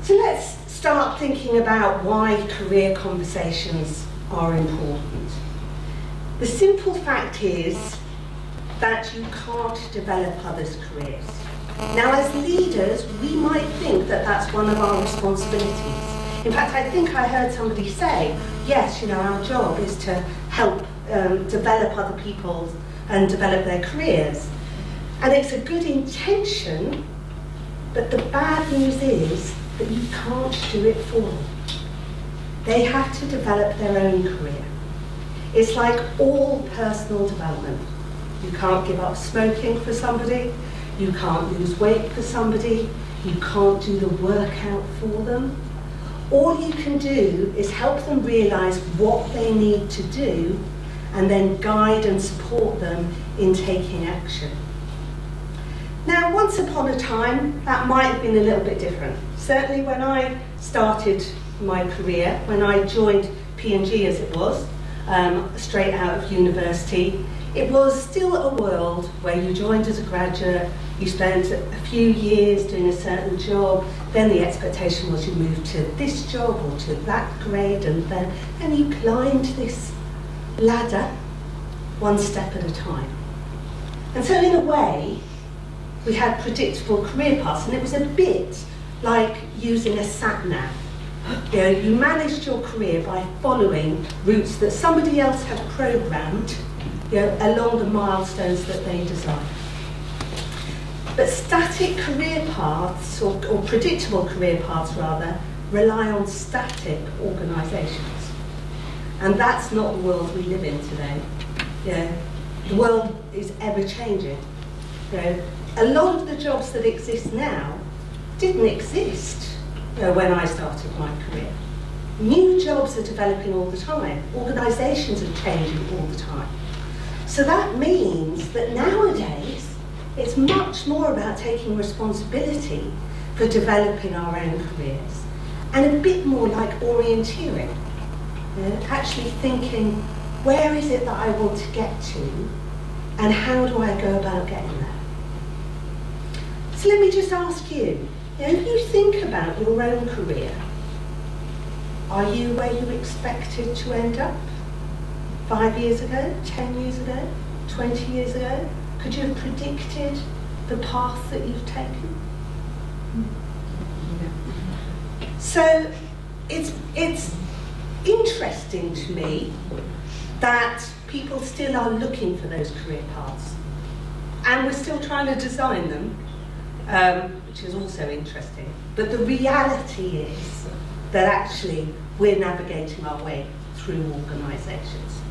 So let's start thinking about why career conversations are important. The simple fact is that you can't develop others' careers. Now, as leaders, we might think that that's one of our responsibilities. In fact, I think I heard somebody say, yes, our job is to help develop other people and develop their careers. And it's a good intention, but the bad news is that you can't do it for them. They have to develop their own career. It's like all personal development. You can't give up smoking for somebody, you can't lose weight for somebody, you can't do the workout for them. All you can do is help them realise what they need to do and then guide and support them in taking action. Now, once upon a time, that might have been a little bit different. Certainly when I started my career, when I joined P&G as it was, straight out of university, it was still a world where you joined as a graduate, you spent a few years doing a certain job, then the expectation was you moved to this job or to that grade, and then you climbed this ladder one step at a time. And so in a way, we had predictable career paths, and it was a bit like using a sat-nav. You managed your career by following routes that somebody else had programmed along the milestones that they designed. But static career paths, or predictable career paths rather, rely on static organisations. And that's not the world we live in today. The world is ever-changing. A lot of the jobs that exist now didn't exist when I started my career. New jobs are developing all the time. Organisations are changing all the time. So that means that nowadays, it's much more about taking responsibility for developing our own careers, and a bit more like orienteering. Actually thinking, where is it that I want to get to, and how do I go about getting there? So let me just ask you, if you think about your own career, are you where you expected to end up 5 years ago, 10 years ago, 20 years ago? Could you have predicted the path that you've taken? So it's interesting to me that people still are looking for those career paths, and we're still trying to design them, which is also interesting. But the reality is that actually we're navigating our way through organisations.